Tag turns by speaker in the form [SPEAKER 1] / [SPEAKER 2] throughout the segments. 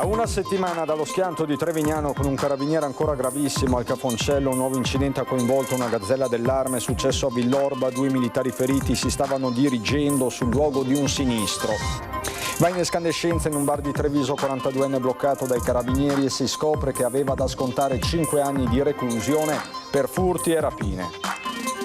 [SPEAKER 1] A una settimana dallo schianto di Trevignano con un carabiniere ancora gravissimo al Cafoncello, un nuovo incidente ha coinvolto una gazzella dell'Arme, è successo a Villorba, 2 militari feriti si stavano dirigendo sul luogo di un sinistro. Va in escandescenza in un bar di Treviso, 42enne bloccato dai carabinieri e si scopre che aveva da scontare 5 anni di reclusione per furti e rapine.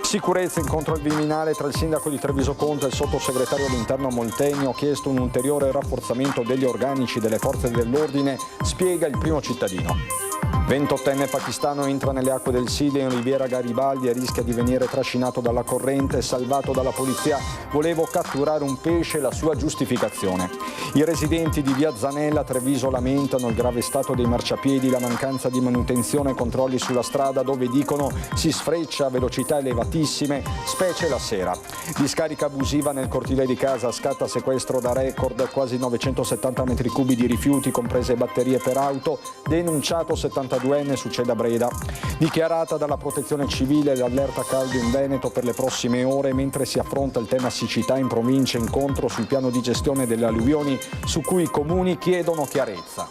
[SPEAKER 1] Sicurezza, incontro al Viminale tra il sindaco di Treviso Conte e il sottosegretario all'interno Molteni. Ho chiesto un ulteriore rafforzamento degli organici delle forze dell'ordine, spiega il primo cittadino. 28enne pakistano entra nelle acque del Side in Riviera Garibaldi e rischia di venire trascinato dalla corrente, salvato dalla polizia. Volevo catturare un pesce, la sua giustificazione. I residenti di via Zanella, Treviso, lamentano il grave stato dei marciapiedi, la mancanza di manutenzione e controlli sulla strada dove dicono si sfreccia a velocità elevatissime, specie la sera. Discarica abusiva nel cortile di casa, scatta sequestro da record, quasi 970 metri cubi di rifiuti, comprese batterie per auto, denunciato 72enne, succede a Breda. Dichiarata dalla protezione civile l'allerta caldo in Veneto per le prossime ore mentre si affronta il tema siccità in provincia, incontro sul piano di gestione delle alluvioni su cui i comuni chiedono chiarezza.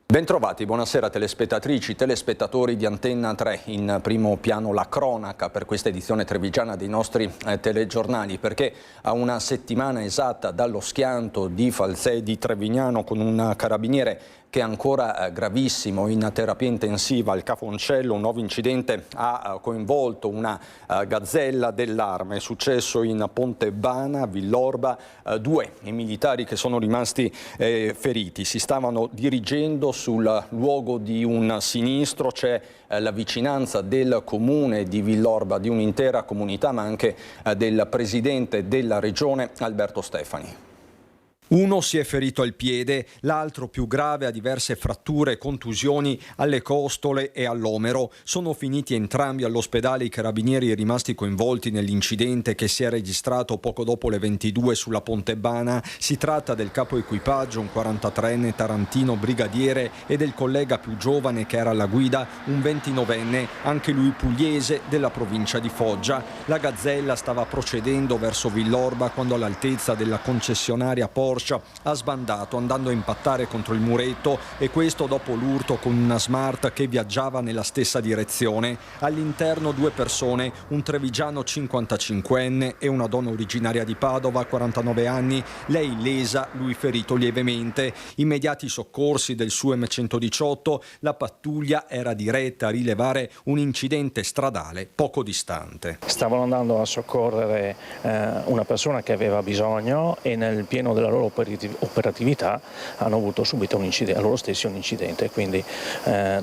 [SPEAKER 1] Bentrovati, buonasera telespettatrici, telespettatori di Antenna 3. In primo piano la cronaca per questa edizione trevigiana dei nostri telegiornali, perché a una settimana esatta dallo schianto di Falzè di Trevignano con un carabiniere che è ancora gravissimo in terapia intensiva al Cafoncello, un nuovo incidente ha coinvolto una gazzella dell'Arme, è successo in Pontebana, Villorba, 2 i militari che sono rimasti feriti, si stavano dirigendo sul luogo di un sinistro, c'è la vicinanza del comune di Villorba, di un'intera comunità, ma anche del presidente della regione Alberto Stefani. Uno si è ferito al piede, l'altro più grave ha diverse fratture e contusioni alle costole e all'omero. Sono finiti entrambi all'ospedale i carabinieri rimasti coinvolti nell'incidente che si è registrato poco dopo le 22 sulla Pontebana. Si tratta del capo equipaggio, un 43enne tarantino brigadiere, e del collega più giovane che era alla guida, un 29enne, anche lui pugliese, della provincia di Foggia. La gazzella stava procedendo verso Villorba quando all'altezza della concessionaria Porsche ha sbandato andando a impattare contro il muretto, e questo dopo l'urto con una Smart che viaggiava nella stessa direzione. All'interno 2 persone, un trevigiano 55enne e una donna originaria di Padova, 49 anni, lei lesa, lui ferito lievemente. Immediati soccorsi del SUEM 118, la pattuglia era diretta a rilevare un incidente stradale poco distante.
[SPEAKER 2] Stavano andando a soccorrere una persona che aveva bisogno e nel pieno della loro operatività hanno avuto subito un incidente, loro stessi un incidente, quindi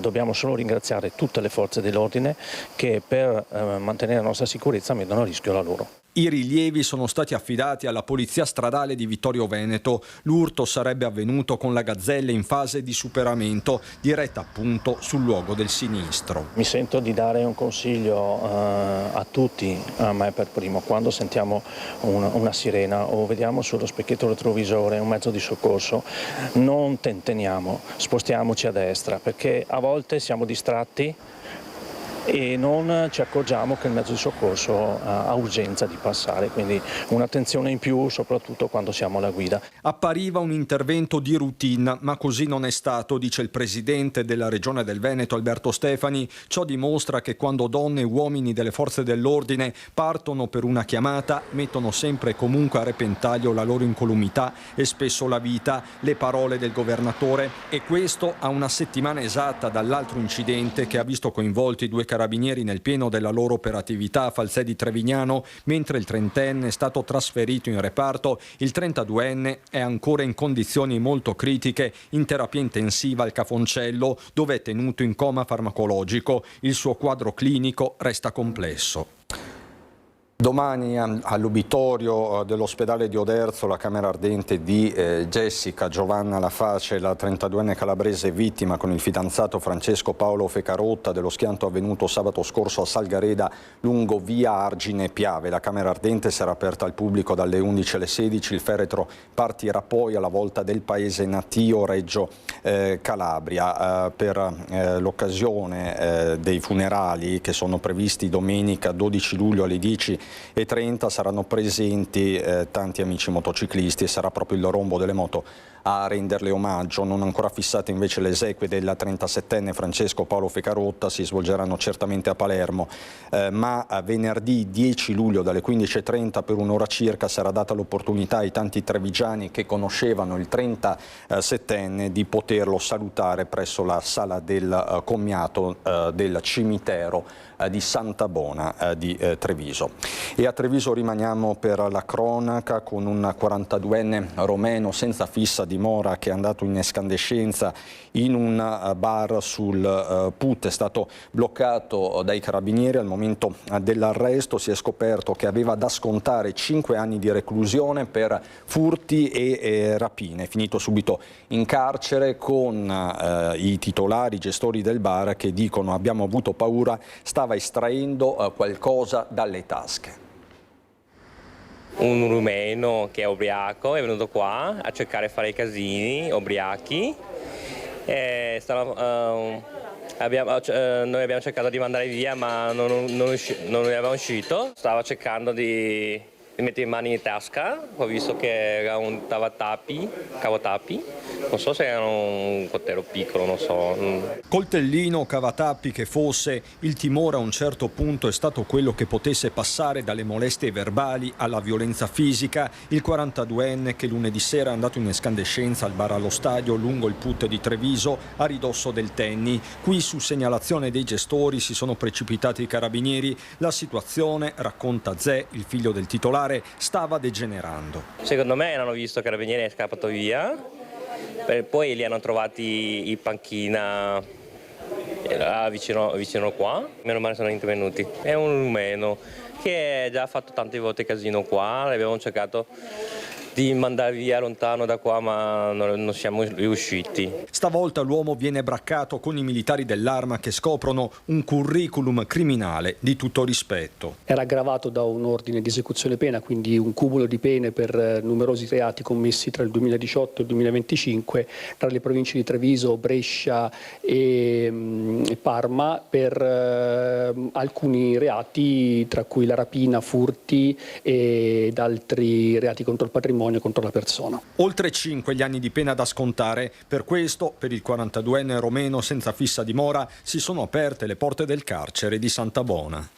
[SPEAKER 2] dobbiamo solo ringraziare tutte le forze dell'ordine che per mantenere la nostra sicurezza mettono a rischio la loro.
[SPEAKER 1] I rilievi sono stati affidati alla Polizia Stradale di Vittorio Veneto. L'urto sarebbe avvenuto con la gazzella in fase di superamento, diretta appunto sul luogo del sinistro.
[SPEAKER 2] Mi sento di dare un consiglio a tutti, a me per primo, quando sentiamo una sirena o vediamo sullo specchietto retrovisore un mezzo di soccorso, non tenteniamo, spostiamoci a destra, perché a volte siamo distratti e non ci accorgiamo che il mezzo di soccorso ha urgenza di passare, quindi un'attenzione in più soprattutto quando siamo alla guida.
[SPEAKER 1] Appariva un intervento di routine, ma così non è stato, dice il presidente della Regione del Veneto Alberto Stefani. Ciò dimostra che quando donne e uomini delle forze dell'ordine partono per una chiamata, mettono sempre e comunque a repentaglio la loro incolumità e spesso la vita. Le parole del governatore, e questo a una settimana esatta dall'altro incidente che ha visto coinvolti 2 carabinieri nel pieno della loro operatività a Falzè di Trevignano. Mentre il 30enne è stato trasferito in reparto, il 32enne è ancora in condizioni molto critiche in terapia intensiva al Cafoncello, dove è tenuto in coma farmacologico. Il suo quadro clinico resta complesso. Domani all'obitorio dell'ospedale di Oderzo la camera ardente di Jessica Giovanna Laface, la 32enne calabrese vittima con il fidanzato Francesco Paolo Fecarotta dello schianto avvenuto sabato scorso a Salgareda lungo via Argine Piave. La camera ardente sarà aperta al pubblico dalle 11 alle 16, il feretro partirà poi alla volta del paese natio Reggio Calabria. Per l'occasione dei funerali che sono previsti domenica 12 luglio alle 10:30 saranno presenti tanti amici motociclisti e sarà proprio il rombo delle moto a renderle omaggio. Non ancora fissate invece le esequie del 37enne Francesco Paolo Fecarotta, si svolgeranno certamente a Palermo, ma venerdì 10 luglio dalle 15:30 per un'ora circa sarà data l'opportunità ai tanti trevigiani che conoscevano il 37enne di poterlo salutare presso la sala del commiato del cimitero di Santa Bona di Treviso. E a Treviso rimaniamo per la cronaca con un 42enne romeno senza fissa dimora che è andato in escandescenza in un bar sul Put. È stato bloccato dai carabinieri. Al momento dell'arresto si è scoperto che aveva da scontare 5 anni di reclusione per furti e rapine. È finito subito in carcere con i titolari, i gestori del bar che dicono: abbiamo avuto paura, stava estraendo qualcosa dalle tasche.
[SPEAKER 3] Un rumeno che è ubriaco è venuto qua a cercare di fare i casini, ubriachi. Noi abbiamo cercato di mandare via, ma non era uscito. Stava cercando di mettere le mani in tasca, ho visto che era un cavatappi, non so se era un coltello piccolo, non so.
[SPEAKER 1] Coltellino, cavatappi che fosse, il timore a un certo punto è stato quello che potesse passare dalle molestie verbali alla violenza fisica. Il 42enne che lunedì sera è andato in escandescenza al bar allo stadio lungo il Put di Treviso a ridosso del Tenni. Qui su segnalazione dei gestori si sono precipitati i carabinieri. La situazione, racconta Zè, il figlio del titolare, stava degenerando.
[SPEAKER 3] Secondo me hanno visto che il carabiniere è scappato via, poi li hanno trovati in panchina vicino qua, meno male sono intervenuti. È un rumeno che ha già fatto tante volte casino qua, abbiamo cercato di mandare via lontano da qua, ma non siamo riusciti.
[SPEAKER 1] Stavolta l'uomo viene braccato con i militari dell'Arma che scoprono un curriculum criminale di tutto rispetto.
[SPEAKER 4] Era aggravato da un ordine di esecuzione pena, quindi un cumulo di pene per numerosi reati commessi tra il 2018 e il 2025 tra le province di Treviso, Brescia e Parma per alcuni reati, tra cui la rapina, furti ed altri reati contro il patrimonio e contro la persona.
[SPEAKER 1] Oltre 5 gli anni di pena da scontare. Per questo, per il 42enne romeno senza fissa dimora, si sono aperte le porte del carcere di Santa Bona.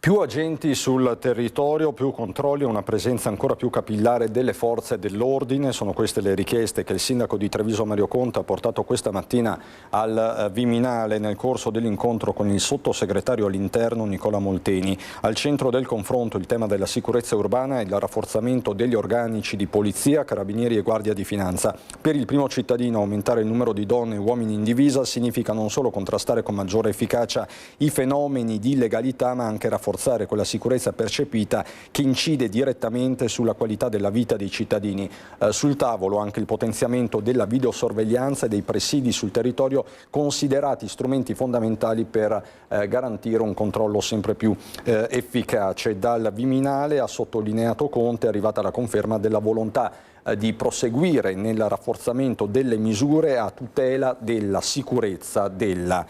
[SPEAKER 1] Più agenti sul territorio, più controlli e una presenza ancora più capillare delle forze dell'ordine. Sono queste le richieste che il sindaco di Treviso Mario Conte ha portato questa mattina al Viminale nel corso dell'incontro con il sottosegretario all'interno Nicola Molteni. Al centro del confronto il tema della sicurezza urbana e il rafforzamento degli organici di polizia, carabinieri e guardia di finanza. Per il primo cittadino aumentare il numero di donne e uomini in divisa significa non solo contrastare con maggiore efficacia i fenomeni di illegalità, ma anche rafforzare quella sicurezza percepita che incide direttamente sulla qualità della vita dei cittadini. Sul tavolo anche il potenziamento della videosorveglianza e dei presidi sul territorio, considerati strumenti fondamentali per garantire un controllo sempre più efficace. Dal Viminale, ha sottolineato Conte, è arrivata la conferma della volontà di proseguire nel rafforzamento delle misure a tutela della sicurezza della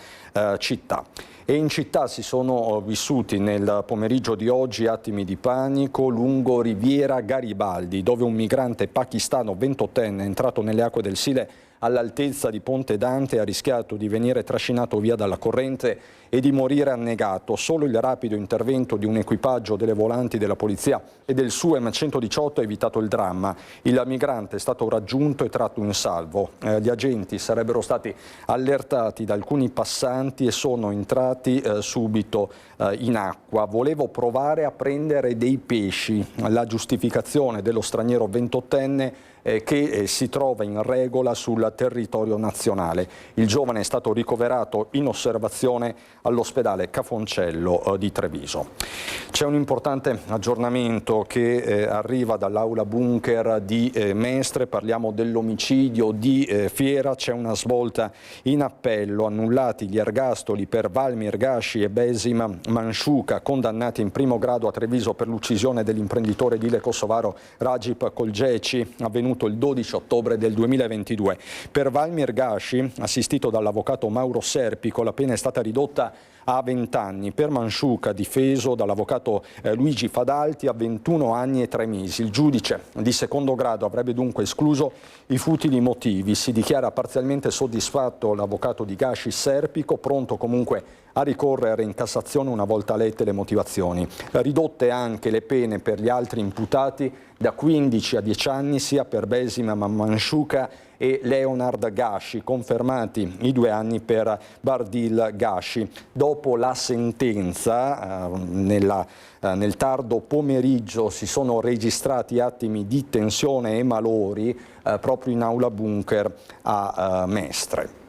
[SPEAKER 1] città. E in città si sono vissuti nel pomeriggio di oggi attimi di panico lungo Riviera Garibaldi, dove un migrante pakistano 28enne è entrato nelle acque del Sile all'altezza di Ponte Dante e ha rischiato di venire trascinato via dalla corrente e di morire annegato. Solo il rapido intervento di un equipaggio delle volanti della polizia e del SUEM 118 ha evitato il dramma. Il migrante è stato raggiunto e tratto in salvo. Gli agenti sarebbero stati allertati da alcuni passanti e sono entrati subito in acqua. Volevo provare a prendere dei pesci. La giustificazione dello straniero 28enne che si trova in regola sul territorio nazionale. Il giovane è stato ricoverato in osservazione all'ospedale Cafoncello di Treviso. C'è un importante aggiornamento che arriva dall'aula bunker di Mestre, parliamo dell'omicidio di Fiera, c'è una svolta in appello, annullati gli ergastoli per Valmir Gashi e Besim Manshuka, condannati in primo grado a Treviso per l'uccisione dell'imprenditore edile kosovaro Rajip Kolgeci, avvenuta avvenuto il 12 ottobre del 2022. Per Valmir Gashi, assistito dall'avvocato Mauro Serpico, la pena è stata ridotta a 20 anni, per Mansciuca, difeso dall'avvocato Luigi Fadalti, a 21 anni e 3 mesi. Il giudice di secondo grado avrebbe dunque escluso i futili motivi. Si dichiara parzialmente soddisfatto l'avvocato di Gashi Serpico, pronto comunque a ricorrere in Cassazione una volta lette le motivazioni. Ridotte anche le pene per gli altri imputati da 15 a 10 anni sia per Besim Mansciuca e Leonard Gashi, confermati i 2 anni per Bardil Gashi. Dopo la sentenza, nel tardo pomeriggio si sono registrati attimi di tensione e malori proprio in aula bunker a Mestre.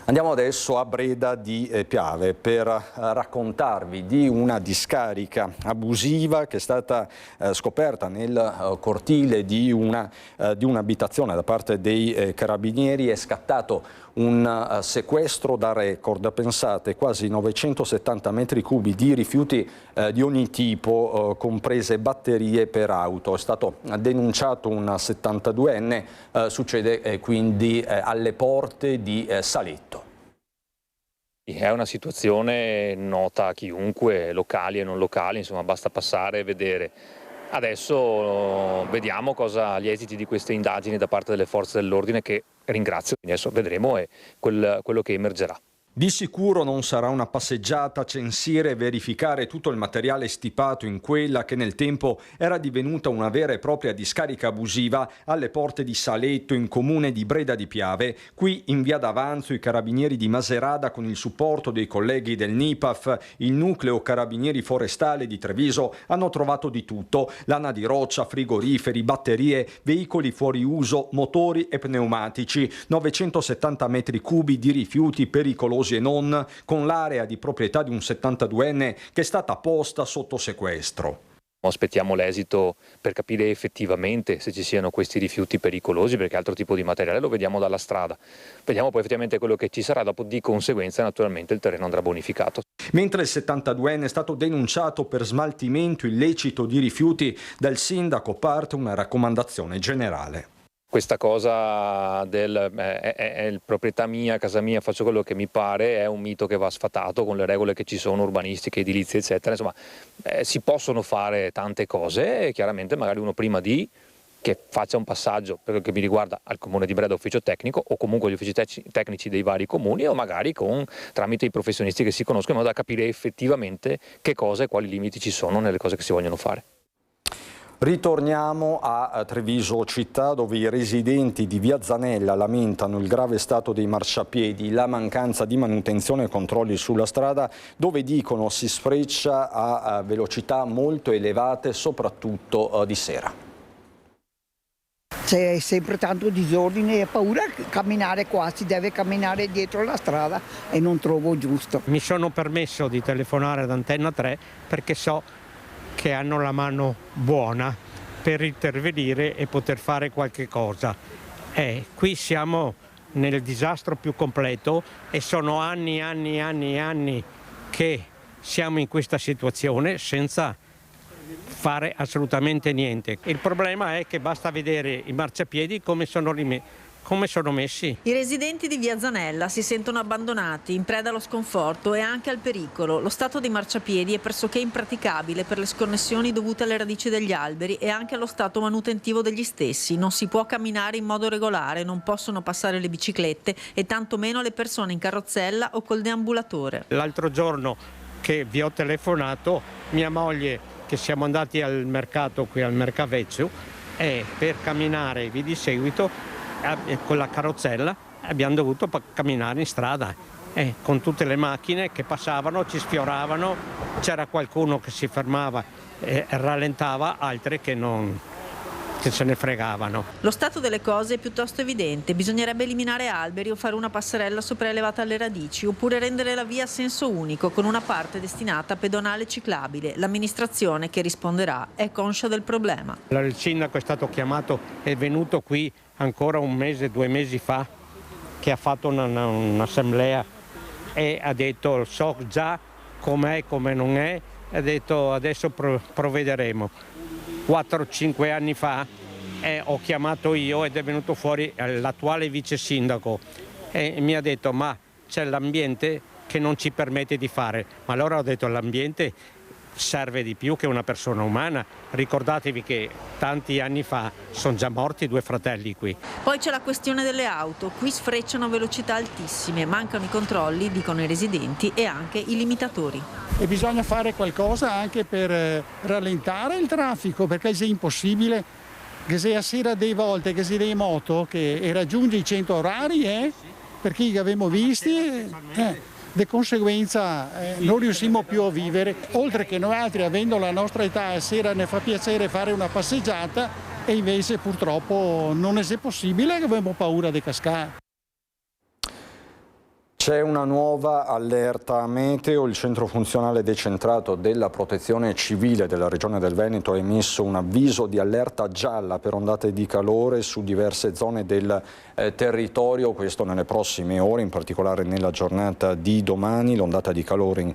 [SPEAKER 1] Andiamo adesso a Breda di Piave per raccontarvi di una discarica abusiva che è stata scoperta nel cortile di un'abitazione da parte dei carabinieri. È scattato un sequestro da record, pensate, quasi 970 metri cubi di rifiuti di ogni tipo, comprese batterie per auto. È stato denunciato un 72enne, succede quindi alle porte di Saletto.
[SPEAKER 5] È una situazione nota a chiunque, locali e non locali, insomma basta passare e vedere. Adesso vediamo gli esiti di queste indagini da parte delle forze dell'ordine, che ringrazio, adesso vedremo quello che emergerà.
[SPEAKER 1] Di sicuro non sarà una passeggiata censire e verificare tutto il materiale stipato in quella che nel tempo era divenuta una vera e propria discarica abusiva alle porte di Saletto, in comune di Breda di Piave. Qui in via d'Avanzo i carabinieri di Maserada, con il supporto dei colleghi del NIPAF, il nucleo carabinieri forestale di Treviso, hanno trovato di tutto: lana di roccia, frigoriferi, batterie, veicoli fuori uso, motori e pneumatici, 970 metri cubi di rifiuti pericolosi e non, con l'area di proprietà di un 72enne che è stata posta sotto sequestro.
[SPEAKER 5] Aspettiamo l'esito per capire effettivamente se ci siano questi rifiuti pericolosi, perché altro tipo di materiale lo vediamo dalla strada. Vediamo poi effettivamente quello che ci sarà, dopo di conseguenza naturalmente il terreno andrà bonificato.
[SPEAKER 1] Mentre il 72enne è stato denunciato per smaltimento illecito di rifiuti, dal sindaco parte una raccomandazione generale.
[SPEAKER 5] Questa cosa è proprietà mia, casa mia, faccio quello che mi pare, è un mito che va sfatato con le regole che ci sono, urbanistiche, edilizie, eccetera. Insomma, si possono fare tante cose e chiaramente magari uno prima che faccia un passaggio, per quel che mi riguarda, al Comune di Breda ufficio tecnico, o comunque gli uffici tecnici dei vari comuni, o magari tramite i professionisti che si conoscono, in modo da capire effettivamente che cosa e quali limiti ci sono nelle cose che si vogliono fare.
[SPEAKER 1] Ritorniamo a Treviso città, dove i residenti di via Zanella lamentano il grave stato dei marciapiedi, la mancanza di manutenzione e controlli sulla strada, dove dicono si sfreccia a velocità molto elevate, soprattutto di sera.
[SPEAKER 6] C'è sempre tanto disordine e paura di camminare qua, si deve camminare dietro la strada e non trovo giusto.
[SPEAKER 7] Mi sono permesso di telefonare ad Antenna 3 perché so che hanno la mano buona per intervenire e poter fare qualche cosa. Qui siamo nel disastro più completo e sono anni che siamo in questa situazione senza fare assolutamente niente. Il problema è che basta vedere i marciapiedi come sono messi.
[SPEAKER 8] I residenti di via Zanella si sentono abbandonati, in preda allo sconforto e anche al pericolo. Lo stato dei marciapiedi è pressoché impraticabile per le sconnessioni dovute alle radici degli alberi e anche allo stato manutentivo degli stessi. Non si può camminare in modo regolare, non possono passare le biciclette e tantomeno le persone in carrozzella o col deambulatore.
[SPEAKER 7] L'altro giorno che vi ho telefonato, mia moglie, che siamo andati al mercato qui al Mercavezzo, per camminare vi di seguito con la carrozzella abbiamo dovuto camminare in strada con tutte le macchine che passavano, ci sfioravano, c'era qualcuno che si fermava e rallentava, altri che se ne fregavano.
[SPEAKER 8] Lo stato delle cose è piuttosto evidente, bisognerebbe eliminare alberi o fare una passerella sopraelevata alle radici, oppure rendere la via a senso unico con una parte destinata a pedonale ciclabile. L'amministrazione che risponderà è conscia del problema.
[SPEAKER 7] Il sindaco è stato chiamato, è venuto qui ancora 1 mese, 2 mesi fa, che ha fatto un'assemblea e ha detto so già com'è, come non è, ha detto adesso provvederemo. 4-5 anni fa ho chiamato io ed è venuto fuori l'attuale vice sindaco e mi ha detto ma c'è l'ambiente che non ci permette di fare. Ma allora ho detto l'ambiente serve di più che una persona umana. Ricordatevi che tanti anni fa sono già morti 2 fratelli qui.
[SPEAKER 8] Poi c'è la questione delle auto, qui sfrecciano a velocità altissime, mancano i controlli, dicono i residenti, e anche i limitatori.
[SPEAKER 9] E bisogna fare qualcosa anche per rallentare il traffico, perché è impossibile che se a sera dei volte che si dei moto che raggiunge i 100 orari, per chi che abbiamo visti, di conseguenza non riusciamo più a vivere, oltre che noi altri avendo la nostra età a sera ne fa piacere fare una passeggiata e invece purtroppo non è possibile, che abbiamo paura di cascare.
[SPEAKER 1] C'è una nuova allerta meteo, il centro funzionale decentrato della protezione civile della regione del Veneto ha emesso un avviso di allerta gialla per ondate di calore su diverse zone del territorio, questo nelle prossime ore, in particolare nella giornata di domani. L'ondata di calore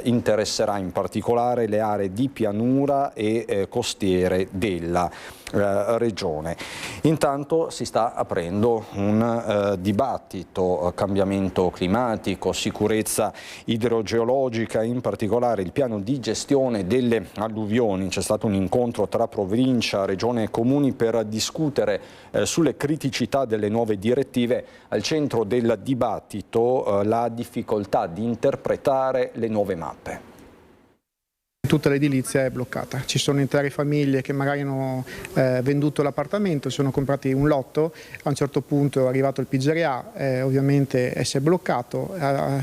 [SPEAKER 1] interesserà in particolare le aree di pianura e costiere della regione. Intanto si sta aprendo un dibattito, cambiamento climatico, sicurezza idrogeologica, in particolare il piano di gestione delle alluvioni. C'è stato un incontro tra provincia, regione e comuni per discutere sulle criticità delle nuove direttive. Al centro del dibattito la difficoltà di interpretare le nuove mappe.
[SPEAKER 10] Tutta l'edilizia è bloccata, ci sono intere famiglie che magari hanno venduto l'appartamento, sono comprati un lotto, a un certo punto è arrivato il PGRA, ovviamente si è bloccato,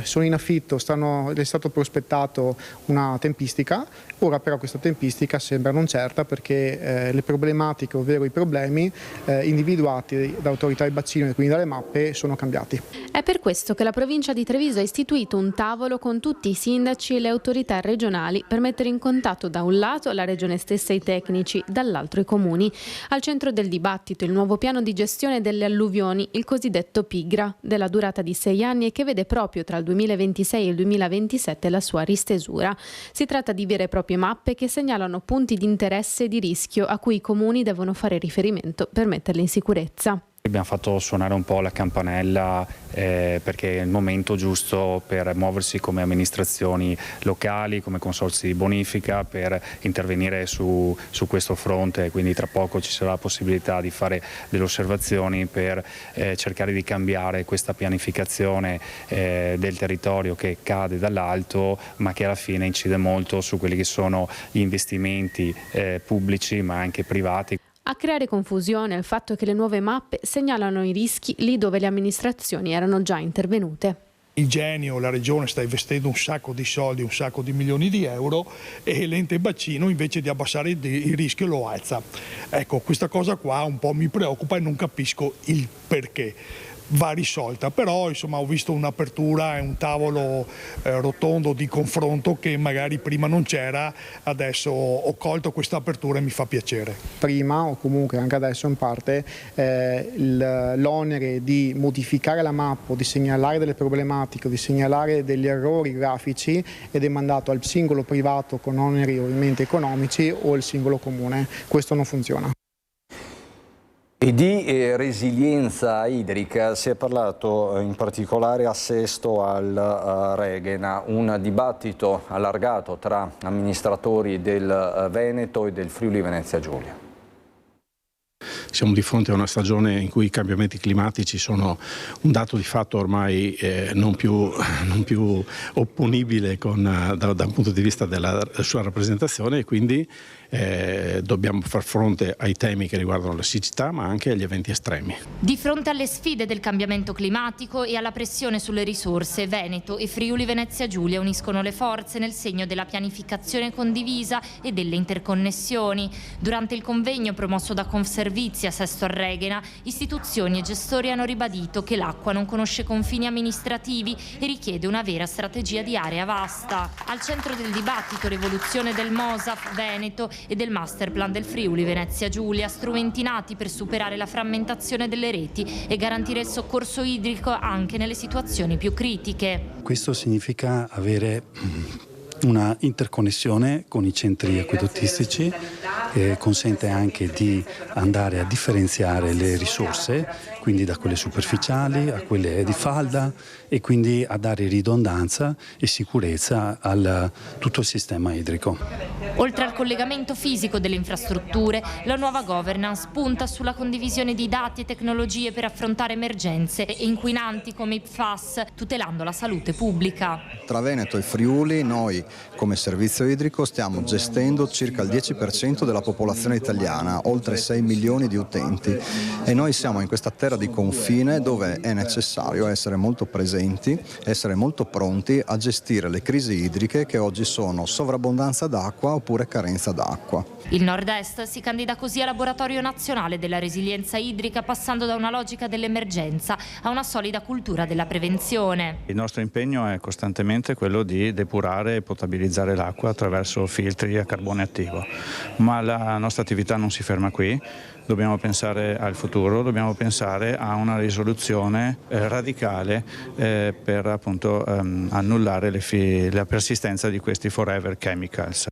[SPEAKER 10] sono in affitto, è stato prospettato una tempistica, ora però questa tempistica sembra non certa perché le problematiche, ovvero i problemi individuati da autorità del bacino e quindi dalle mappe sono cambiati.
[SPEAKER 11] È per questo che la provincia di Treviso ha istituito un tavolo con tutti i sindaci e le autorità regionali per mettere in contatto da un lato la regione stessa e i tecnici, dall'altro i comuni. Al centro del dibattito il nuovo piano di gestione delle alluvioni, il cosiddetto PIGRA, della durata di 6 anni e che vede proprio tra il 2026 e il 2027 la sua ristesura. Si tratta di vere e proprie mappe che segnalano punti di interesse e di rischio a cui i comuni devono fare riferimento per metterli in sicurezza.
[SPEAKER 12] Abbiamo fatto suonare un po' la campanella perché è il momento giusto per muoversi come amministrazioni locali, come consorzi di bonifica, per intervenire su questo fronte, quindi tra poco ci sarà la possibilità di fare delle osservazioni per cercare di cambiare questa pianificazione del territorio che cade dall'alto ma che alla fine incide molto su quelli che sono gli investimenti pubblici ma anche privati.
[SPEAKER 11] A creare confusione il fatto che le nuove mappe segnalano i rischi lì dove le amministrazioni erano già intervenute.
[SPEAKER 9] Il genio, la regione sta investendo un sacco di soldi, un sacco di milioni di euro e l'ente bacino invece di abbassare il rischio lo alza. Ecco, questa cosa qua un po' mi preoccupa e non capisco il perché. Va risolta, però insomma ho visto un'apertura e un tavolo rotondo di confronto che magari prima non c'era, adesso ho colto questa apertura e mi fa piacere.
[SPEAKER 10] Prima o comunque anche adesso in parte l'onere di modificare la mappa, di segnalare delle problematiche, di segnalare degli errori grafici è demandato al singolo privato con oneri ovviamente economici o al singolo comune, questo non funziona.
[SPEAKER 1] E di resilienza idrica si è parlato in particolare a Sesto al Reghena, un dibattito allargato tra amministratori del Veneto e del Friuli Venezia Giulia.
[SPEAKER 13] Siamo di fronte a una stagione in cui i cambiamenti climatici sono un dato di fatto ormai non più opponibile da un punto di vista della sua rappresentazione e quindi dobbiamo far fronte ai temi che riguardano la siccità ma anche agli eventi estremi.
[SPEAKER 14] Di fronte alle sfide del cambiamento climatico e alla pressione sulle risorse, Veneto e Friuli Venezia Giulia uniscono le forze nel segno della pianificazione condivisa e delle interconnessioni. Durante il convegno promosso da Confservizia Sesto Reghena, istituzioni e gestori hanno ribadito che l'acqua non conosce confini amministrativi e richiede una vera strategia di area vasta. Al centro del dibattito l'evoluzione del MOSAF Veneto e del Masterplan del Friuli Venezia Giulia, strumenti nati per superare la frammentazione delle reti e garantire il soccorso idrico anche nelle situazioni più critiche.
[SPEAKER 15] Questo significa avere una interconnessione con i centri acquedottistici consente anche di andare a differenziare le risorse, quindi da quelle superficiali a quelle di falda, e quindi a dare ridondanza e sicurezza a tutto il sistema idrico.
[SPEAKER 14] Oltre al collegamento fisico delle infrastrutture, la nuova governance punta sulla condivisione di dati e tecnologie per affrontare emergenze e inquinanti come i PFAS, tutelando la salute pubblica.
[SPEAKER 16] Tra Veneto e Friuli noi come servizio idrico stiamo gestendo circa il 10% della popolazione italiana, oltre 6 milioni di utenti, e noi siamo in questa terra di confine dove è necessario essere molto presenti, essere molto pronti a gestire le crisi idriche che oggi sono sovrabbondanza d'acqua oppure carenza d'acqua.
[SPEAKER 14] Il Nord-Est si candida così a laboratorio nazionale della resilienza idrica, passando da una logica dell'emergenza a una solida cultura della prevenzione.
[SPEAKER 17] Il nostro impegno è costantemente quello di depurare e potabilizzare l'acqua attraverso filtri a carbone attivo, ma la nostra attività non si ferma qui. Dobbiamo pensare al futuro, dobbiamo pensare a una risoluzione radicale per appunto annullare la persistenza di questi forever chemicals.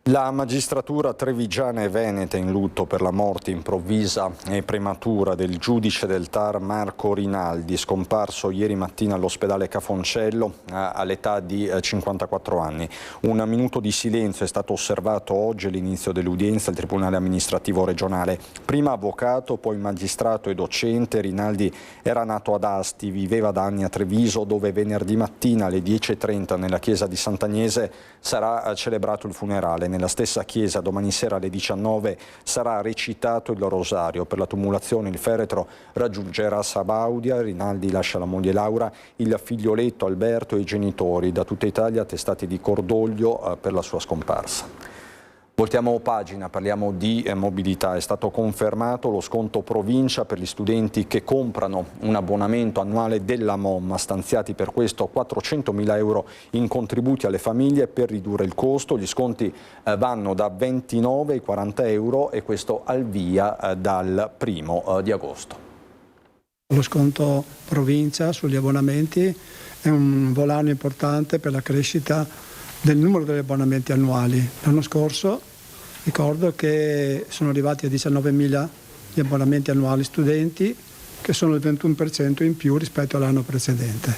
[SPEAKER 1] La magistratura trevigiana e veneta in lutto per la morte improvvisa e prematura del giudice del TAR Marco Rinaldi, scomparso ieri mattina all'ospedale Cafoncello all'età di 54 anni. Un minuto di silenzio è stato osservato oggi all'inizio dell'udienza al Tribunale amministrativo regionale. Prima avvocato, poi magistrato e docente, Rinaldi era nato ad Asti, viveva da anni a Treviso, dove venerdì mattina alle 10:30 nella chiesa di Sant'Agnese sarà celebrato il funerale. Nella stessa chiesa domani sera alle 19 sarà recitato il rosario. Per la tumulazione il feretro raggiungerà Sabaudia. Rinaldi lascia la moglie Laura, il figlioletto Alberto e i genitori. Da tutta Italia attestati di cordoglio per la sua scomparsa. Voltiamo pagina, parliamo di mobilità. È stato confermato lo sconto provincia per gli studenti che comprano un abbonamento annuale della MOM, stanziati per questo 400.000 euro in contributi alle famiglie per ridurre il costo. Gli sconti vanno da 29 ai 40 euro e questo al via dal 1° di agosto.
[SPEAKER 18] Lo sconto provincia sugli abbonamenti è un volano importante per la crescita del numero degli abbonamenti annuali. L'anno scorso ricordo che sono arrivati a 19.000 gli abbonamenti annuali studenti, che sono il 21% in più rispetto all'anno precedente.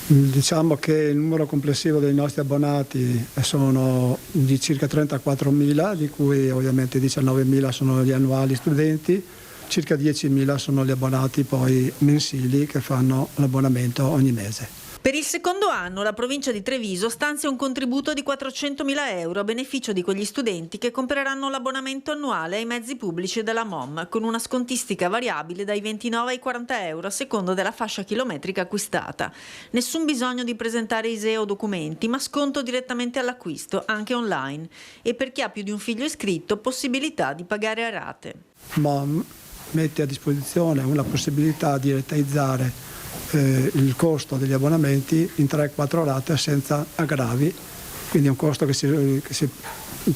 [SPEAKER 18] Diciamo che il numero complessivo dei nostri abbonati sono di circa 34.000, di cui ovviamente 19.000 sono gli annuali studenti, circa 10.000 sono gli abbonati poi mensili che fanno l'abbonamento ogni mese.
[SPEAKER 8] Per il secondo anno la provincia di Treviso stanzia un contributo di 400.000 euro a beneficio di quegli studenti che compreranno l'abbonamento annuale ai mezzi pubblici della MOM, con una scontistica variabile dai 29 ai 40 euro a seconda della fascia chilometrica acquistata. Nessun bisogno di presentare ISEE o documenti, ma sconto direttamente all'acquisto, anche online. E per chi ha più di un figlio iscritto, possibilità di pagare a rate.
[SPEAKER 18] MOM mette a disposizione una possibilità di rateizzare il costo degli abbonamenti in 3-4 rate senza aggravi, quindi è un costo che si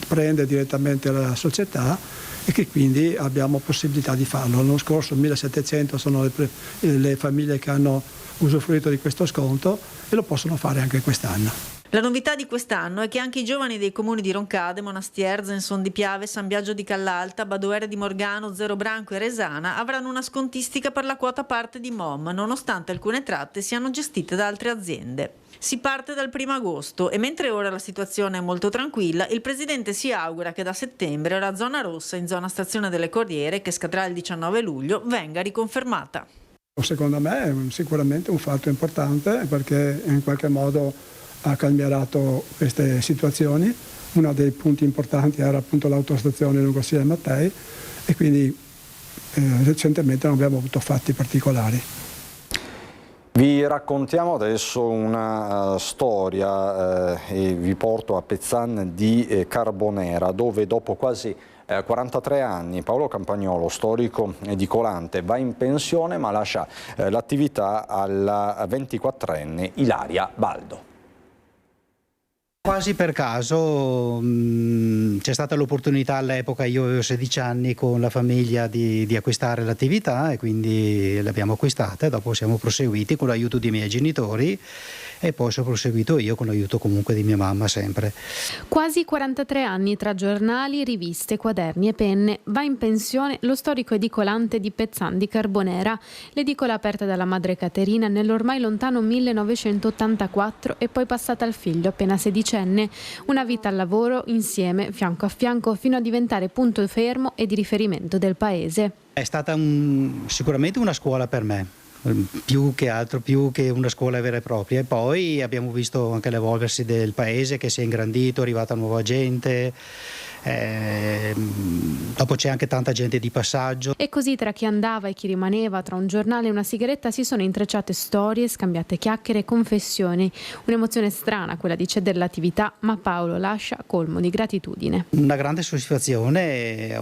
[SPEAKER 18] prende direttamente alla società e che quindi abbiamo possibilità di farlo. L'anno scorso 1.700 sono le famiglie che hanno usufruito di questo sconto e lo possono fare anche quest'anno.
[SPEAKER 8] La novità di quest'anno è che anche i giovani dei comuni di Roncade, Monastier, Zenson di Piave, San Biagio di Callalta, Badoere di Morgano, Zero Branco e Resana avranno una scontistica per la quota parte di MOM, nonostante alcune tratte siano gestite da altre aziende. Si parte dal 1° agosto e mentre ora la situazione è molto tranquilla, il Presidente si augura che da settembre la zona rossa in zona Stazione delle Corriere, che scadrà il 19 luglio, venga riconfermata.
[SPEAKER 18] Secondo me è sicuramente un fatto importante perché in qualche modo ha calmierato queste situazioni. Uno dei punti importanti era appunto l'autostazione lungo Sile Mattei e quindi recentemente non abbiamo avuto fatti particolari.
[SPEAKER 1] Vi raccontiamo adesso una storia e vi porto a Pezzan di Carbonera, dove dopo quasi 43 anni Paolo Campagnolo, storico edicolante, va in pensione ma lascia l'attività alla 24enne Ilaria Baldo.
[SPEAKER 19] Quasi per caso c'è stata l'opportunità all'epoca, io avevo 16 anni con la famiglia di acquistare l'attività e quindi l'abbiamo acquistata e dopo siamo proseguiti con l'aiuto dei miei genitori e poi sono proseguito io con l'aiuto comunque di mia mamma sempre.
[SPEAKER 11] Quasi 43 anni tra giornali, riviste, quaderni e penne. Va in pensione lo storico edicolante di Pezzan di Carbonera, l'edicola aperta dalla madre Caterina nell'ormai lontano 1984 e poi passata al figlio appena sedicenne. Una vita al lavoro insieme, fianco a fianco, fino a diventare punto fermo e di riferimento del paese.
[SPEAKER 19] È stata sicuramente una scuola per me. Più che una scuola vera e propria, e poi abbiamo visto anche l'evolversi del paese che si è ingrandito, è arrivata nuova gente, dopo c'è anche tanta gente di passaggio.
[SPEAKER 11] E così tra chi andava e chi rimaneva, tra un giornale e una sigaretta si sono intrecciate storie, scambiate chiacchiere e confessioni. Un'emozione strana quella di cedere l'attività, ma Paolo lascia colmo di gratitudine.
[SPEAKER 19] Una grande soddisfazione,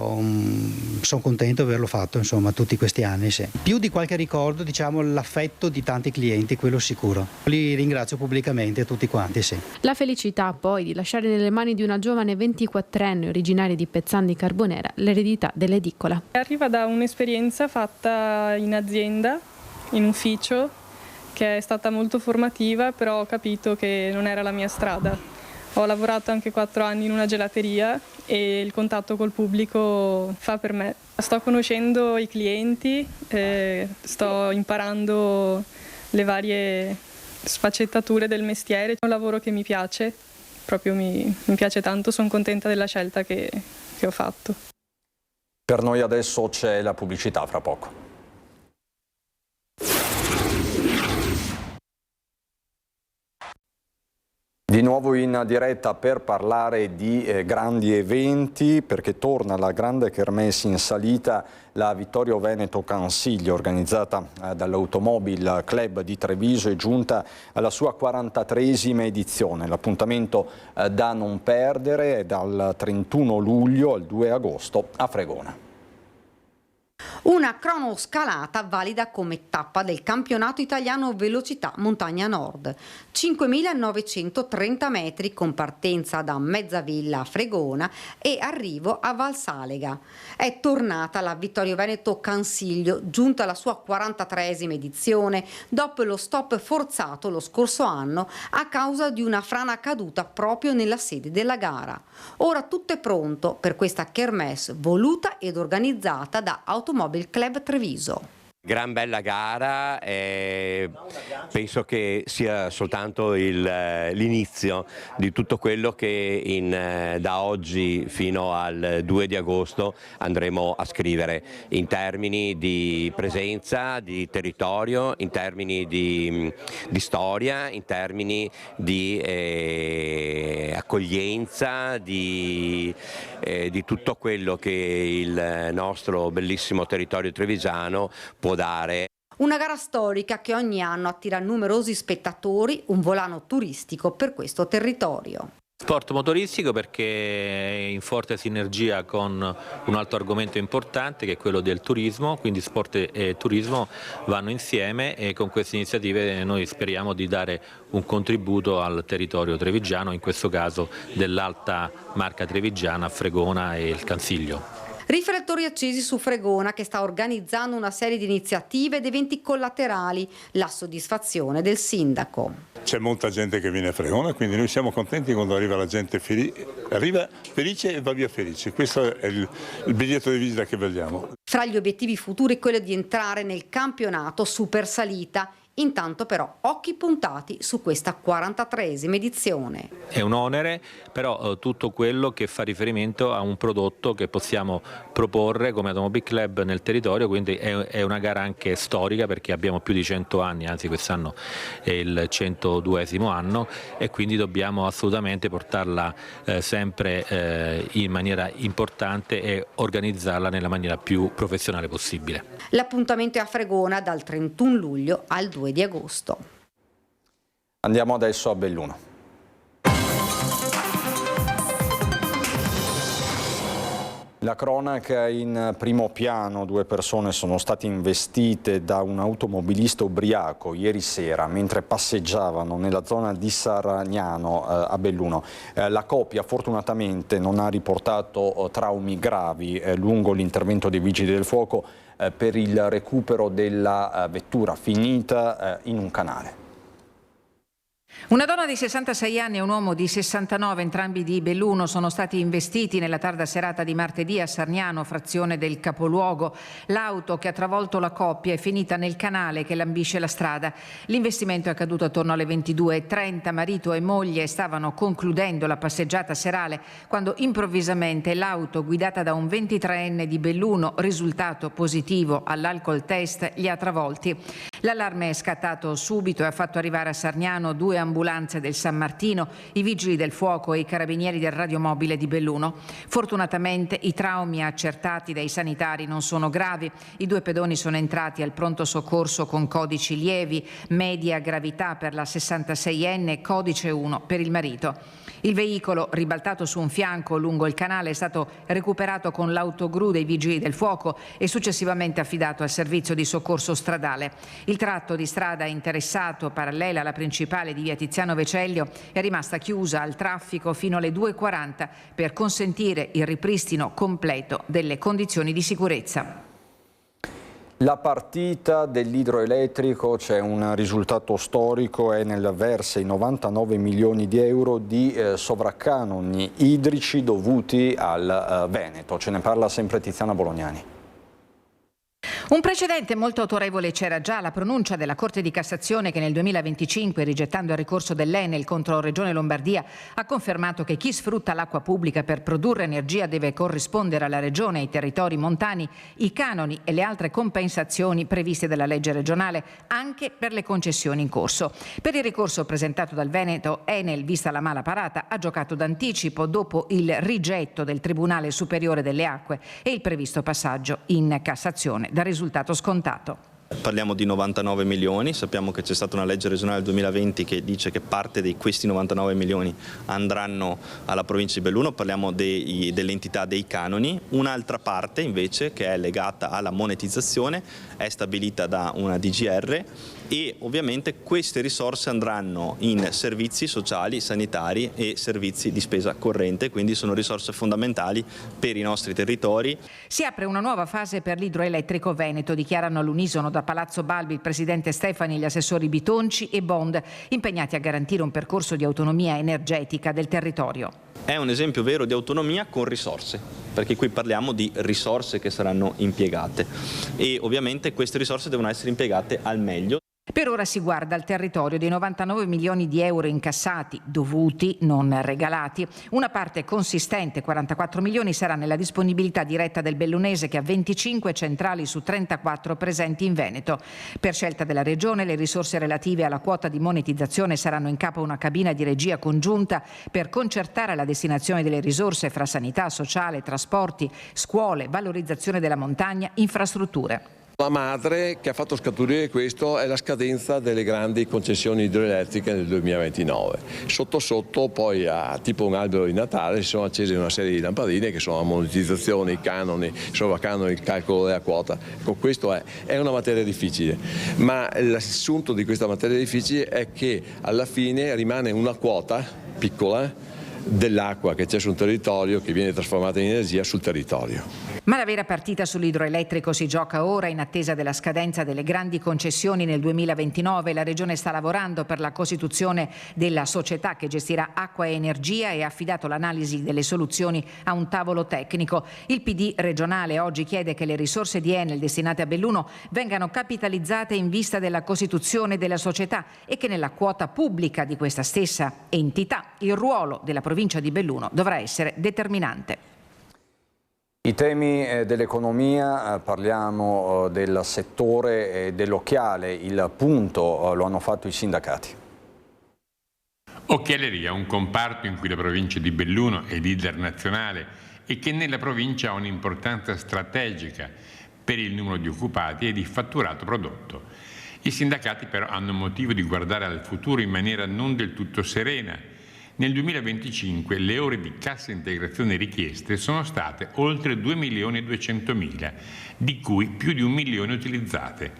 [SPEAKER 19] sono contento di averlo fatto insomma tutti questi anni. Sì. Più di qualche ricordo, diciamo, l'affetto di tanti clienti, quello sicuro. Li ringrazio pubblicamente tutti quanti, sì.
[SPEAKER 11] La felicità poi di lasciare nelle mani di una giovane 24enne originaria di Pezzan di Carbonera l'eredità dell'edicola.
[SPEAKER 20] Arriva da un'esperienza fatta in azienda, in ufficio, che è stata molto formativa, però ho capito che non era la mia strada. Ho lavorato anche 4 anni in una gelateria e il contatto col pubblico fa per me. Sto conoscendo i clienti, sto imparando le varie sfaccettature del mestiere. È un lavoro che mi piace, proprio mi piace tanto, sono contenta della scelta che ho fatto.
[SPEAKER 1] Per noi adesso c'è la pubblicità, fra poco. Di nuovo in diretta per parlare di grandi eventi, perché torna la grande kermesse in salita, la Vittorio Veneto Cansiglio, organizzata dall'Automobile Club di Treviso, è giunta alla sua 43esima edizione. L'appuntamento da non perdere è dal 31 luglio al 2 agosto a Fregona.
[SPEAKER 21] Una cronoscalata valida come tappa del campionato italiano velocità Montagna Nord. 5.930 metri con partenza da Mezzavilla a Fregona e arrivo a Valsalega. È tornata la Vittorio Veneto Cansiglio, giunta alla sua 43esima edizione, dopo lo stop forzato lo scorso anno a causa di una frana caduta proprio nella sede della gara. Ora tutto è pronto per questa kermesse voluta ed organizzata da Automobile Club Treviso.
[SPEAKER 22] Gran bella gara, penso che sia soltanto l'inizio di tutto quello che da oggi fino al 2 di agosto andremo a scrivere in termini di presenza, di territorio, in termini di storia, in termini di accoglienza, di tutto quello che il nostro bellissimo territorio trevigiano può dare.
[SPEAKER 21] Una gara storica che ogni anno attira numerosi spettatori, un volano turistico per questo territorio.
[SPEAKER 23] Sport motoristico perché è in forte sinergia con un altro argomento importante che è quello del turismo, quindi sport e turismo vanno insieme e con queste iniziative noi speriamo di dare un contributo al territorio trevigiano, in questo caso dell'Alta Marca Trevigiana, Fregona e il Cansiglio.
[SPEAKER 21] Riflettori accesi su Fregona che sta organizzando una serie di iniziative ed eventi collaterali, la soddisfazione del sindaco.
[SPEAKER 24] C'è molta gente che viene a Fregona, quindi noi siamo contenti quando arriva la gente arriva felice e va via felice. Questo è il biglietto di visita che vogliamo.
[SPEAKER 21] Fra gli obiettivi futuri quello di entrare nel campionato super salita. Intanto però occhi puntati su questa 43esima edizione.
[SPEAKER 23] È un onere, però tutto quello che fa riferimento a un prodotto che possiamo proporre come Automobile Club nel territorio, quindi è una gara anche storica perché abbiamo più di 100 anni, anzi quest'anno è il 102esimo anno e quindi dobbiamo assolutamente portarla sempre in maniera importante e organizzarla nella maniera più professionale possibile.
[SPEAKER 21] L'appuntamento è a Fregona dal 31 luglio al 2 di agosto.
[SPEAKER 1] Andiamo adesso a Belluno. La cronaca in primo piano: 2 persone sono state investite da un automobilista ubriaco ieri sera mentre passeggiavano nella zona di Saragnano a Belluno. La coppia fortunatamente non ha riportato traumi gravi lungo l'intervento dei vigili del fuoco per il recupero della vettura finita in un canale.
[SPEAKER 2] Una donna di 66 anni e un uomo di 69, entrambi di Belluno, sono stati investiti nella tarda serata di martedì a Sargnano, frazione del capoluogo. L'auto che ha travolto la coppia è finita nel canale che lambisce la strada. L'investimento è accaduto attorno alle 22:30. Marito e moglie stavano concludendo la passeggiata serale quando improvvisamente l'auto guidata da un 23enne di Belluno, risultato positivo all'alcol test, li ha travolti. L'allarme è scattato subito e ha fatto arrivare a Sargnano 2 ambulanze del San Martino, i vigili del fuoco e i carabinieri del radiomobile di Belluno. Fortunatamente i traumi accertati dai sanitari non sono gravi. I 2 pedoni sono entrati al pronto soccorso con codici lievi, media gravità per la 66enne, codice 1 per il marito. Il veicolo, ribaltato su un fianco lungo il canale, è stato recuperato con l'autogru dei vigili del fuoco e successivamente affidato al servizio di soccorso stradale. Il tratto di strada interessato, parallela alla principale di via Tiziano Vecellio, è rimasta chiusa al traffico fino alle 2:40 per consentire il ripristino completo delle condizioni di sicurezza.
[SPEAKER 1] La partita dell'idroelettrico, c'è un risultato storico, è nel versa i 99 milioni di euro di sovraccanoni idrici dovuti al Veneto. Ce ne parla sempre Tiziana Bolognani.
[SPEAKER 2] Un precedente molto autorevole c'era già: la pronuncia della Corte di Cassazione che nel 2025, rigettando il ricorso dell'Enel contro Regione Lombardia, ha confermato che chi sfrutta l'acqua pubblica per produrre energia deve corrispondere alla Regione e ai territori montani i canoni e le altre compensazioni previste dalla legge regionale anche per le concessioni in corso. Per il ricorso presentato dal Veneto, Enel, vista la mala parata, ha giocato d'anticipo dopo il rigetto del Tribunale Superiore delle Acque e il previsto passaggio in Cassazione dal risultato scontato.
[SPEAKER 3] Parliamo di 99 milioni, sappiamo che c'è stata una legge regionale del 2020 che dice che parte di questi 99 milioni andranno alla provincia di Belluno, parliamo dell'entità dei canoni. Un'altra parte invece, che è legata alla monetizzazione, è stabilita da una DGR e ovviamente queste risorse andranno in servizi sociali, sanitari e servizi di spesa corrente, quindi sono risorse fondamentali per i nostri territori.
[SPEAKER 2] Si apre una nuova fase per l'idroelettrico Veneto, dichiarano all'unisono da Palazzo Balbi il presidente Stefani, gli assessori Bitonci e Bond, impegnati a garantire un percorso di autonomia energetica del territorio.
[SPEAKER 3] È un esempio vero di autonomia con risorse, perché qui parliamo di risorse che saranno impiegate e ovviamente queste risorse devono essere impiegate al meglio.
[SPEAKER 2] Per ora si guarda al territorio dei 99 milioni di euro incassati, dovuti, non regalati. Una parte consistente, 44 milioni, sarà nella disponibilità diretta del bellunese, che ha 25 centrali su 34 presenti in Veneto. Per scelta della Regione, le risorse relative alla quota di monetizzazione saranno in capo a una cabina di regia congiunta per concertare la destinazione delle risorse fra sanità, sociale, trasporti, scuole, valorizzazione della montagna, infrastrutture.
[SPEAKER 4] La madre che ha fatto scaturire questo è la scadenza delle grandi concessioni idroelettriche nel 2029. Sotto sotto poi a tipo un albero di Natale si sono accese una serie di lampadine che sono la monetizzazione, i canoni, i sovracanoni, il calcolo della quota. Ecco, questo è una materia difficile, ma l'assunto di questa materia difficile è che alla fine rimane una quota piccola dell'acqua che c'è sul territorio, che viene trasformata in energia sul territorio.
[SPEAKER 2] Ma la vera partita sull'idroelettrico si gioca ora in attesa della scadenza delle grandi concessioni nel 2029. La Regione sta lavorando per la costituzione della società che gestirà acqua e energia e ha affidato l'analisi delle soluzioni a un tavolo tecnico. Il PD regionale oggi chiede che le risorse di Enel destinate a Belluno vengano capitalizzate in vista della costituzione della società e che nella quota pubblica di questa stessa entità il ruolo della provincia di Belluno dovrà essere determinante.
[SPEAKER 1] I temi dell'economia, parliamo del settore dell'occhiale, il punto lo hanno fatto i sindacati.
[SPEAKER 5] Occhialeria, un comparto in cui la provincia di Belluno è leader nazionale e che nella provincia ha un'importanza strategica per il numero di occupati e di fatturato prodotto. I sindacati però hanno motivo di guardare al futuro in maniera non del tutto serena. Nel 2025 le ore di cassa integrazione richieste sono state oltre 2.200.000, di cui più di 1 milione utilizzate.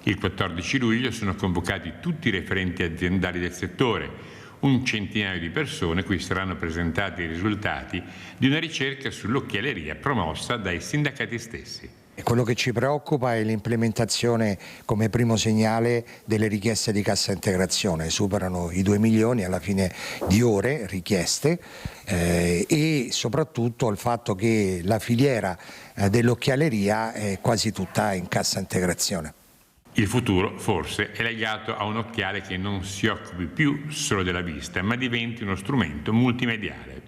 [SPEAKER 5] Il 14 luglio sono convocati tutti i referenti aziendali del settore, un centinaio di persone cui saranno presentati i risultati di una ricerca sull'occhialeria promossa dai sindacati stessi.
[SPEAKER 6] Quello che ci preoccupa è l'implementazione come primo segnale delle richieste di cassa integrazione, superano i 2 milioni alla fine di ore richieste e soprattutto il fatto che la filiera dell'occhialeria è quasi tutta in cassa integrazione.
[SPEAKER 5] Il futuro forse è legato a un occhiale che non si occupi più solo della vista, ma diventi uno strumento multimediale.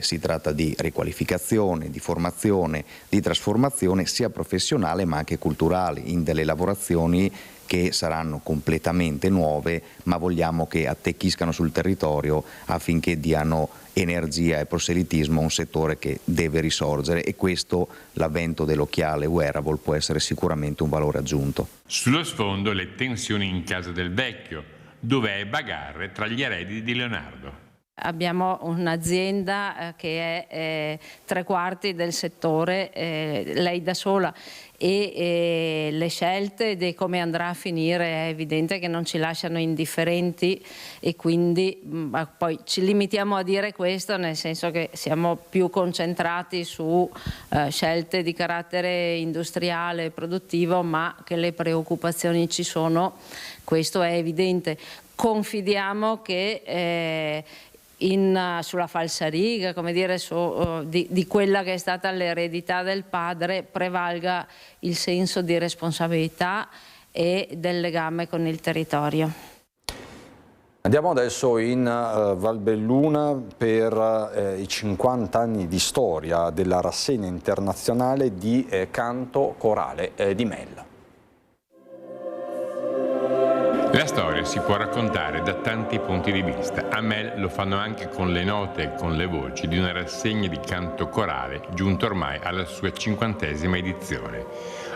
[SPEAKER 7] Si tratta di riqualificazione, di formazione, di trasformazione sia professionale ma anche culturale in delle lavorazioni che saranno completamente nuove, ma vogliamo che attecchiscano sul territorio affinché diano energia e proselitismo a un settore che deve risorgere, e questo, l'avvento dell'occhiale wearable, può essere sicuramente un valore aggiunto.
[SPEAKER 5] Sullo sfondo le tensioni in casa del vecchio, dove è bagarre tra gli eredi di Leonardo.
[SPEAKER 9] Abbiamo un'azienda che è 3/4 del settore, lei da sola, e le scelte di come andrà a finire è evidente che non ci lasciano indifferenti, e quindi poi ci limitiamo a dire questo, nel senso che siamo più concentrati su scelte di carattere industriale e produttivo, ma che le preoccupazioni ci sono, questo è evidente. Confidiamo che sulla falsariga, come dire, di quella che è stata l'eredità del padre, prevalga il senso di responsabilità e del legame con il territorio.
[SPEAKER 1] Andiamo adesso in Valbelluna per i 50 anni di storia della rassegna internazionale di canto corale di Mel.
[SPEAKER 5] La storia si può raccontare da tanti punti di vista. A Mel lo fanno anche con le note e con le voci di una rassegna di canto corale giunta ormai alla sua 50ª edizione.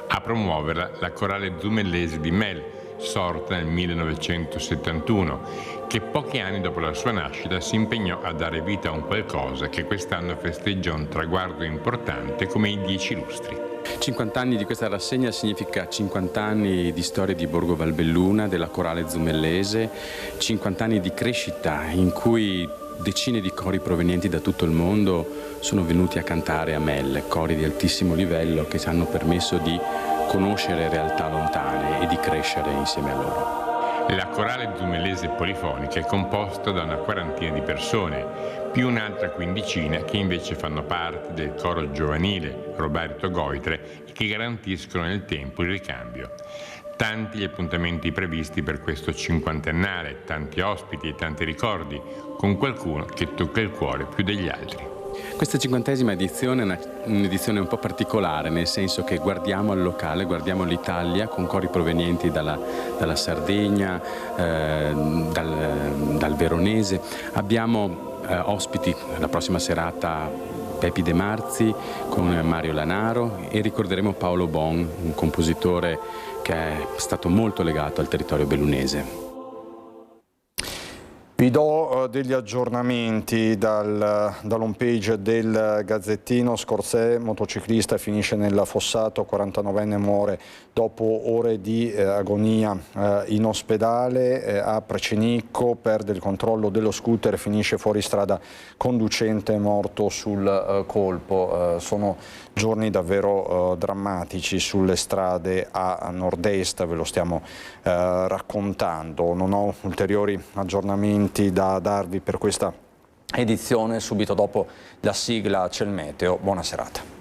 [SPEAKER 5] A promuoverla la Corale Zumellese di Mel, sorta nel 1971, che pochi anni dopo la sua nascita si impegnò a dare vita a un qualcosa che quest'anno festeggia un traguardo importante come i 10 lustri.
[SPEAKER 12] 50 anni di questa rassegna significa 50 anni di storia di Borgo Valbelluna, della Corale Zumellese, 50 anni di crescita in cui decine di cori provenienti da tutto il mondo sono venuti a cantare a Mel, cori di altissimo livello che ci hanno permesso di conoscere realtà lontane e di crescere insieme a loro.
[SPEAKER 5] La Corale Zumellese Polifonica è composta da una 40ina di persone, più un'altra 15ina che invece fanno parte del coro giovanile Roberto Goitre e che garantiscono nel tempo il ricambio. Tanti gli appuntamenti previsti per questo 50ennale, tanti ospiti e tanti ricordi, con qualcuno che tocca il cuore più degli altri.
[SPEAKER 12] Questa 50ª edizione è un'edizione un po' particolare, nel senso che guardiamo al locale, guardiamo l'Italia con cori provenienti dalla Sardegna, dal Veronese. Abbiamo ospiti la prossima serata Pepi De Marzi con Mario Lanaro, e ricorderemo Paolo Bon, un compositore che è stato molto legato al territorio bellunese.
[SPEAKER 1] Vi do degli aggiornamenti dall'home page del Gazzettino. Scorzè, motociclista, finisce nel fossato, 49enne muore dopo ore di agonia in ospedale. A Precenicco perde il controllo dello scooter e finisce fuori strada, conducente morto sul colpo. Sono giorni davvero drammatici sulle strade a nord-est, ve lo stiamo raccontando. Non ho ulteriori aggiornamenti da darvi per questa edizione. Subito dopo la sigla c'è il meteo. Buona serata.